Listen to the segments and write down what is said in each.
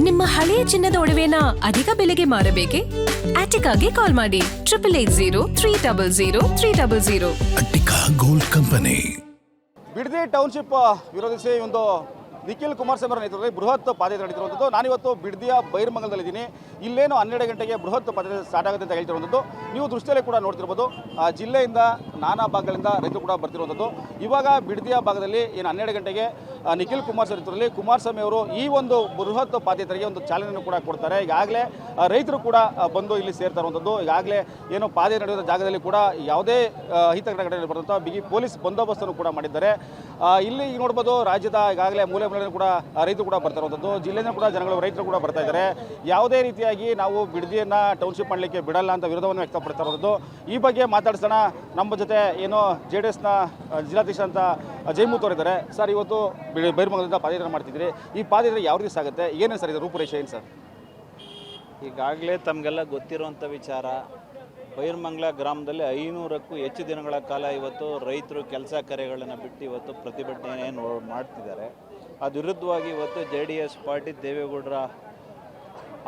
ನಿಮ್ಮ ಹಳೆಯ ಚಿನ್ನದ ಒಡವೆನ ಅಧಿಕ ಬೆಲೆಗೆ ಮಾರಬೇಕೆ? ಆಟಿಕಾಗೆ ಕಾಲ್ ಮಾಡಿ 8880 Attica gold company. Bidadi township ವಿರೋಧಿಸಿ ಒಂದು ನಿಖಿಲ್ ಕುಮಾರಸ್ವಾಮಿ ಅವರ ನೇತೃತ್ವದಲ್ಲಿ ಬೃಹತ್ ಪಾದಯಾತ್ರೆ ನಡೆದಿರುವಂಥದ್ದು. ನಾನಿವತ್ತು ಬಿಡದಿಯ ಬೈರಮಂಗಲದಲ್ಲಿದ್ದೀನಿ. ಇಲ್ಲೇನು 12 ಗಂಟೆಗೆ ಬೃಹತ್ ಪಾದಯಾತ್ರೆ ಸ್ಟಾರ್ಟ್ ಆಗುತ್ತೆ ಅಂತ ಹೇಳ್ತಿರುವಂಥದ್ದು ನೀವು ದೃಷ್ಟಿಯಲ್ಲೇ ಕೂಡ ನೋಡ್ತಿರ್ಬೋದು. ಜಿಲ್ಲೆಯಿಂದ ನಾನಾ ಭಾಗಗಳಿಂದ ರೈತರು ಕೂಡ ಬರ್ತಿರುವಂಥದ್ದು. ಇವಾಗ ಬಿಡದಿಯ ಭಾಗದಲ್ಲಿ ಏನು 12 ಗಂಟೆಗೆ ನಿಖಿಲ್ ಕುಮಾರಸ್ವಾಮಿ ನೇತೃತ್ವದಲ್ಲಿ ಕುಮಾರಸ್ವಾಮಿ ಅವರು ಈ ಒಂದು ಬೃಹತ್ ಪಾದಯಾತ್ರೆಗೆ ಒಂದು ಚಾಲನೆಯನ್ನು ಕೂಡ ಕೊಡ್ತಾರೆ. ಈಗಾಗಲೇ ರೈತರು ಕೂಡ ಬಂದು ಇಲ್ಲಿ ಸೇರ್ತಾ ಇರುವಂಥದ್ದು. ಈಗಾಗಲೇ ಏನು ಪಾದಯಾತ್ರೆ ನಡೆಯುವ ಜಾಗದಲ್ಲಿ ಕೂಡ ಯಾವುದೇ ಅಹಿತಕರ ಘಟನೆ ಬರುವಂಥ ಬಿಗಿ ಪೊಲೀಸ್ ಬಂದೋಬಸ್ತನ್ನು ಕೂಡ ಮಾಡಿದ್ದಾರೆ. ಇಲ್ಲಿ ನೋಡ್ಬೋದು ರಾಜ್ಯದ ಈಗಾಗಲೇ ಮೂಲೆ ಕೂಡ ರೈತರು ಕೂಡ ಬರ್ತಾ ಇರುವಂಥದ್ದು. ಜಿಲ್ಲೆಯಿಂದ ಕೂಡ ಜನಗಳು ರೈತರು ಕೂಡ ಬರ್ತಾ ಇದ್ದಾರೆ. ಯಾವುದೇ ರೀತಿಯಾಗಿ ನಾವು ಬಿಡದಿಯನ್ನು ಟೌನ್ಶಿಪ್ ಮಾಡಲಿಕ್ಕೆ ಬಿಡಲ್ಲ ಅಂತ ವಿರೋಧವನ್ನು ವ್ಯಕ್ತಪಡ್ತಾ ಇರೋದು. ಈ ಬಗ್ಗೆ ಮಾತಾಡ್ಸೋಣ. ನಮ್ಮ ಜೊತೆ ಏನು JDSನ ಜಿಲ್ಲಾಧ್ಯಕ್ಷ ಅಂತ ಜೈಮೂತ್ ಅವರಿದ್ದಾರೆ. ಸರ್, ಇವತ್ತು ಬೈರಮಂಗಲದಿಂದ ಪಾದಯಾತ್ರೆ ಮಾಡ್ತಿದ್ದೀರಿ. ಈ ಪಾದಯಾತ್ರೆ ಯಾವ ರೀತಿ ಸಾಗುತ್ತೆ, ಏನೇನು ಸರ್ ಇದು ರೂಪುರೇಷೆ ಏನು ಸರ್? ಈಗಾಗಲೇ ತಮಗೆಲ್ಲ ಗೊತ್ತಿರುವಂಥ ವಿಚಾರ, ಬೈರಮಂಗಲ ಗ್ರಾಮದಲ್ಲಿ 500ಕ್ಕೂ ಹೆಚ್ಚು ದಿನಗಳ ಕಾಲ ಇವತ್ತು ರೈತರು ಕೆಲಸ ಕಾರ್ಯಗಳನ್ನು ಬಿಟ್ಟು ಇವತ್ತು ಪ್ರತಿಭಟನೆ ಮಾಡ್ತಿದ್ದಾರೆ. ಅದು ವಿರುದ್ಧವಾಗಿ ಇವತ್ತು JDS ಪಾರ್ಟಿ ದೇವೇಗೌಡರ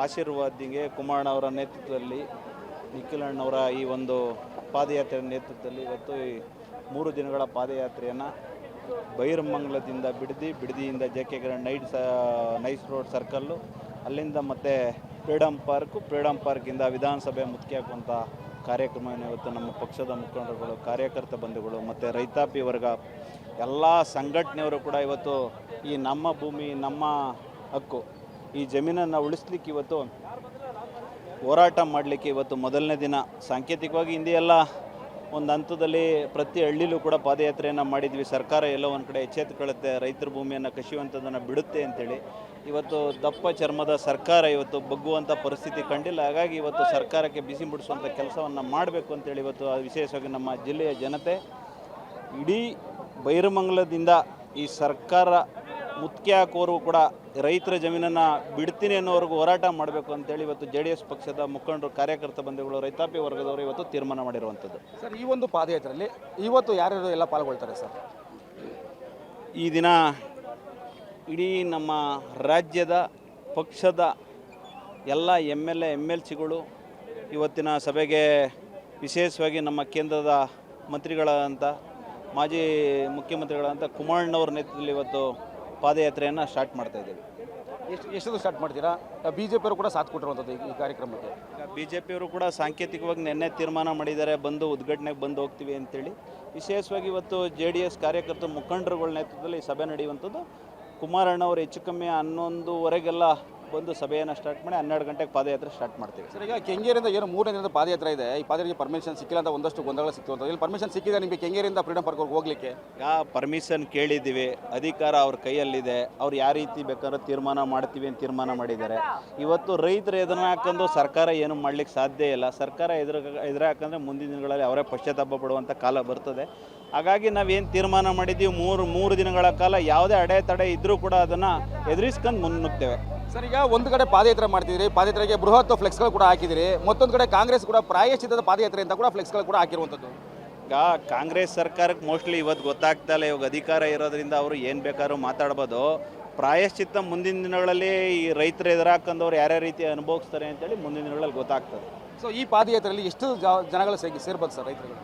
ಆಶೀರ್ವಾದಿಗೆ ಕುಮಾರಣ್ಣವರ ನೇತೃತ್ವದಲ್ಲಿ ನಿಖಿಲಣ್ಣವರ ಈ ಒಂದು ಪಾದಯಾತ್ರೆ ನೇತೃತ್ವದಲ್ಲಿ ಇವತ್ತು ಈ 3 ದಿನಗಳ ಪಾದಯಾತ್ರೆಯನ್ನು ಬೈರಮಂಗಲದಿಂದ ಬಿಡದಿಯಿಂದ JK ನೈಸ್ ರೋಡ್ ಸರ್ಕಲ್ಲು, ಅಲ್ಲಿಂದ ಮತ್ತು ಫ್ರೀಡಮ್ ಪಾರ್ಕಿಂದ ವಿಧಾನಸಭೆ ಮುಖ್ಯ ಹಾಕುವಂಥ ಕಾರ್ಯಕ್ರಮವನ್ನು ಇವತ್ತು ನಮ್ಮ ಪಕ್ಷದ ಮುಖಂಡರುಗಳು, ಕಾರ್ಯಕರ್ತ ಬಂಧುಗಳು ಮತ್ತು ರೈತಾಪಿ ವರ್ಗ ಎಲ್ಲ ಸಂಘಟನೆಯವರು ಕೂಡ ಇವತ್ತು ಈ ನಮ್ಮ ಭೂಮಿ ನಮ್ಮ ಹಕ್ಕು, ಈ ಜಮೀನನ್ನು ಉಳಿಸ್ಲಿಕ್ಕೆ ಇವತ್ತು ಹೋರಾಟ ಮಾಡಲಿಕ್ಕೆ ಇವತ್ತು ಮೊದಲನೇ ದಿನ. ಸಾಂಕೇತಿಕವಾಗಿ ಹಿಂದೆ ಎಲ್ಲ ಒಂದು ಹಂತದಲ್ಲಿ ಪ್ರತಿ ಹಳ್ಳಿಲೂ ಕೂಡ ಪಾದಯಾತ್ರೆಯನ್ನು ಮಾಡಿದ್ವಿ. ಸರ್ಕಾರ ಎಲ್ಲೋ ಒಂದು ಕಡೆ ಎಚ್ಚೆತ್ತುಕೊಳ್ಳುತ್ತೆ, ರೈತರ ಭೂಮಿಯನ್ನು ಕಸಿಯುವಂಥದ್ದನ್ನು ಬಿಡುತ್ತೆ ಅಂತೇಳಿ. ಇವತ್ತು ದಪ್ಪ ಚರ್ಮದ ಸರ್ಕಾರ ಇವತ್ತು ಬಗ್ಗುವಂಥ ಪರಿಸ್ಥಿತಿ ಕಂಡಿಲ್ಲ. ಹಾಗಾಗಿ ಇವತ್ತು ಸರ್ಕಾರಕ್ಕೆ ಬಿಸಿ ಮುಡಿಸುವಂಥ ಕೆಲಸವನ್ನು ಮಾಡಬೇಕು ಅಂತೇಳಿ ಇವತ್ತು ವಿಶೇಷವಾಗಿ ನಮ್ಮ ಜಿಲ್ಲೆಯ ಜನತೆ ಇಡೀ ಬೈರಮಂಗಲದಿಂದ ಈ ಸರ್ಕಾರ ಮುತ್ಕೆ ಹಾಕೋರು ಕೂಡ ರೈತರ ಜಮೀನನ್ನು ಬಿಡ್ತೀನಿ ಅನ್ನೋವರೆಗೂ ಹೋರಾಟ ಮಾಡಬೇಕು ಅಂತೇಳಿ ಇವತ್ತು JDS ಪಕ್ಷದ ಮುಖಂಡರು, ಕಾರ್ಯಕರ್ತ ಬಂಧುಗಳು, ರೈತಾಪಿ ವರ್ಗದವರು ಇವತ್ತು ತೀರ್ಮಾನ ಮಾಡಿರುವಂಥದ್ದು. ಸರ್, ಈ ಒಂದು ಪಾದಯಾತ್ರೆಯಲ್ಲಿ ಇವತ್ತು ಯಾರ್ಯಾರು ಎಲ್ಲ ಪಾಲ್ಗೊಳ್ತಾರೆ ಸರ್? ಈ ದಿನ ಇಡೀ ನಮ್ಮ ರಾಜ್ಯದ ಪಕ್ಷದ ಎಲ್ಲ MLA MLCಗಳು ಇವತ್ತಿನ ಸಭೆಗೆ ವಿಶೇಷವಾಗಿ ನಮ್ಮ ಕೇಂದ್ರದ ಮಂತ್ರಿಗಳಂತ ಮಾಜಿ ಮುಖ್ಯಮಂತ್ರಿಗಳಂತ ಕುಮಾರಣ್ಣವ್ರ ನೇತೃತ್ವದಲ್ಲಿ ಇವತ್ತು ಪಾದಯಾತ್ರೆಯನ್ನು ಸ್ಟಾರ್ಟ್ ಮಾಡ್ತಾ ಇದ್ದೀವಿ. ಎಷ್ಟು ಸ್ಟಾರ್ಟ್ ಮಾಡ್ತೀರಾ? BJP ಅವರು ಕೂಡ ಸಾಥ್ ಕೊಟ್ಟಿರುವಂಥದ್ದು ಈ ಕಾರ್ಯಕ್ರಮಕ್ಕೆ. BJP ಅವರು ಕೂಡ ಸಾಂಕೇತಿಕವಾಗಿ ನಿನ್ನೆ ತೀರ್ಮಾನ ಮಾಡಿದ್ದಾರೆ, ಬಂದು ಉದ್ಘಾಟನೆಗೆ ಬಂದು ಹೋಗ್ತೀವಿ ಅಂತೇಳಿ. ವಿಶೇಷವಾಗಿ ಇವತ್ತು JDS ಕಾರ್ಯಕರ್ತ ಮುಖಂಡರುಗಳ ನೇತೃತ್ವದಲ್ಲಿ ಈ ಸಭೆ ನಡೆಯುವಂಥದ್ದು. ಕುಮಾರಣ್ಣವರು ಹೆಚ್ಚು ಕಮ್ಮಿ 11:15 ಬಂದು ಸಭೆಯನ್ನು ಸ್ಟಾರ್ಟ್ ಮಾಡಿ 12 ಗಂಟೆಗೆ ಪಾದಯಾತ್ರೆ ಸ್ಟಾರ್ಟ್ ಮಾಡ್ತೀವಿ. ಸರ್, ಈಗ ಕೆಂಗೇರಿಯಿಂದ ಏನು 3ನೇ ದಿನದ ಪಾದಯಾತ್ರೆ ಇದೆ, ಈ ಪಾದಯಾತ್ರೆಗೆ ಪರ್ಮಿಷನ್ ಸಿಕ್ಕಿಲ್ಲ ಅಂತ ಒಂದಷ್ಟು ಗೊಂದಲ ಸಿಕ್ಕಿರುವಂಥದ್ದು. ಇಲ್ಲಿ ಪರ್ಮಿಷನ್ ಸಿಕ್ಕಿದೆ ನಿಮಗೆ ಕೆಂಗೇರಿಯಿಂದ ಫ್ರೀಡಮ್ ಪಾರ್ಕ್ವರೆಗೆ ಹೋಗಲಿಕ್ಕೆ? ಪರ್ಮಿಷನ್ ಕೇಳಿದ್ದೀವಿ, ಅಧಿಕಾರ ಅವ್ರ ಕೈಯಲ್ಲಿದೆ. ಅವ್ರು ಯಾವ ರೀತಿ ಬೇಕಾದ್ರೂ ತೀರ್ಮಾನ ಮಾಡ್ತೀವಿ ಅಂತ ತೀರ್ಮಾನ ಮಾಡಿದ್ದಾರೆ. ಇವತ್ತು ರೈತರು ಎದುರು ಹಾಕೊಂಡು ಸರ್ಕಾರ ಏನು ಮಾಡಲಿಕ್ಕೆ ಸಾಧ್ಯ ಇಲ್ಲ. ಸರ್ಕಾರ ಎದುರು ಹಾಕಂದ್ರೆ ಮುಂದಿನ ದಿನಗಳಲ್ಲಿ ಅವರೇ ಪಶ್ಚಾತ್ತಾಪ ಪಡುವಂಥ ಕಾಲ ಬರ್ತದೆ. ಹಾಗಾಗಿ ನಾವೇನು ತೀರ್ಮಾನ ಮಾಡಿದ್ದೀವಿ, 3 ದಿನಗಳ ಕಾಲ ಯಾವುದೇ ಅಡೆತಡೆ ಇದ್ದರೂ ಕೂಡ ಅದನ್ನು ಎದುರಿಸ್ಕೊಂಡು ಮುನ್ನುಗ್ತೇವೆ. ಸರ್, ಈಗ ಒಂದು ಕಡೆ ಪಾದಯಾತ್ರೆ ಮಾಡ್ತಿದ್ದೀರಿ, ಪಾದಯಾತ್ರೆಗೆ ಬೃಹತ್ ಫ್ಲೆಕ್ಸ್ಗಳು ಕೂಡ ಹಾಕಿದಿರಿ. ಮತ್ತೊಂದು ಕಡೆ ಕಾಂಗ್ರೆಸ್ ಕೂಡ ಪ್ರಾಯಶ್ಚಿತ್ತದ ಪಾದಯಾತ್ರೆ ಅಂತ ಕೂಡ ಫ್ಲೆಕ್ಸ್ಗಳು ಕೂಡ ಹಾಕಿರುವಂಥದ್ದು. ಈಗ ಕಾಂಗ್ರೆಸ್ ಸರ್ಕಾರಕ್ಕೆ ಮೋಸ್ಟ್ಲಿ ಇವತ್ತು ಗೊತ್ತಾಗ್ತಾ ಇಲ್ಲ. ಇವಾಗ ಅಧಿಕಾರ ಇರೋದ್ರಿಂದ ಅವರು ಏನು ಬೇಕಾದ್ರೂ ಮಾತಾಡ್ಬೋದು. ಪ್ರಾಯಶ್ಚಿತ್ತ ಮುಂದಿನ ದಿನಗಳಲ್ಲಿ ಈ ರೈತರು ಎದುರಾಕಂದವ್ರು ಯಾರ್ಯಾವ ರೀತಿ ಅನುಭವಿಸ್ತಾರೆ ಅಂತೇಳಿ ಮುಂದಿನ ದಿನಗಳಲ್ಲಿ ಗೊತ್ತಾಗ್ತದೆ. ಸೊ ಈ ಪಾದಯಾತ್ರೆಯಲ್ಲಿ ಎಷ್ಟು ಜನಗಳು ಸೇರ್ಬೋದು ಸರ್ ರೈತರುಗಳು?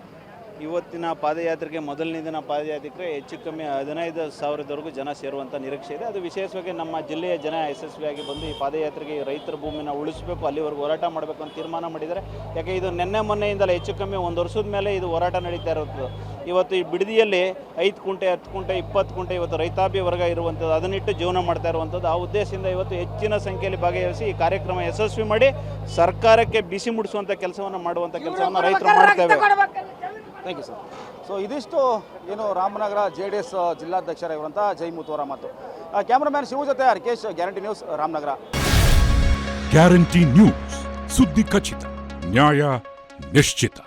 ಇವತ್ತಿನ ಪಾದಯಾತ್ರೆಗೆ ಮೊದಲನೇ ದಿನ ಪಾದಯಾತ್ರೆ ಹೆಚ್ಚು ಕಮ್ಮಿ 15,000ವರೆಗೂ ಜನ ಸೇರುವಂಥ ನಿರೀಕ್ಷೆ ಇದೆ. ಅದು ವಿಶೇಷವಾಗಿ ನಮ್ಮ ಜಿಲ್ಲೆಯ ಜನ ಯಶಸ್ವಿಯಾಗಿ ಬಂದು ಈ ಪಾದಯಾತ್ರೆಗೆ ರೈತರ ಭೂಮಿನ ಉಳಿಸಬೇಕು, ಅಲ್ಲಿವರೆಗೂ ಹೋರಾಟ ಮಾಡಬೇಕು ಅಂತ ತೀರ್ಮಾನ ಮಾಡಿದ್ದಾರೆ. ಯಾಕೆ ಇದು ಮೊನ್ನೆಯಿಂದಲೇ ಹೆಚ್ಚು ಕಮ್ಮಿ 1 ವರ್ಷದ ಮೇಲೆ ಇದು ಹೋರಾಟ ನಡೀತಾ ಇರೋದು. ಇವತ್ತು ಈ ಬಿಡದಿಯಲ್ಲಿ 5 ಕುಂಟೆ 10 ಕುಂಟೆ 20 ಕುಂಟೆ ಇವತ್ತು ರೈತಾಪಿ ವರ್ಗ ಇರುವಂಥದ್ದು, ಅದನ್ನಿಟ್ಟು ಜೀವನ ಮಾಡ್ತಾ ಇರುವಂಥದ್ದು. ಆ ಉದ್ದೇಶದಿಂದ ಇವತ್ತು ಹೆಚ್ಚಿನ ಸಂಖ್ಯೆಯಲ್ಲಿ ಭಾಗವಹಿಸಿ ಈ ಕಾರ್ಯಕ್ರಮ ಯಶಸ್ವಿ ಮಾಡಿ ಸರ್ಕಾರಕ್ಕೆ ಬಿಸಿ ಮುಡಿಸುವಂಥ ಕೆಲಸವನ್ನು ಮಾಡುವಂಥ ಕೆಲಸವನ್ನು ರೈತರು ಮಾಡ್ತೇವೆ. Thank you sir. ಸೊ ಇದಿಷ್ಟು ಏನು ರಾಮನಗರ JDS ಜಿಲ್ಲಾಧ್ಯಕ್ಷರಾಗಿರುವಂಥ ಜೈಮೂತ್ ಅವರ ಮಾತು. ಕ್ಯಾಮ್ರಾಮ್ಯಾನ್ ಶಿವು ಜೊತೆ Harkesh, Guarantee News, Ramanagara. Guarantee News, ಸುದ್ದಿ ಖಚಿತ, ನ್ಯಾಯ ನಿಶ್ಚಿತ.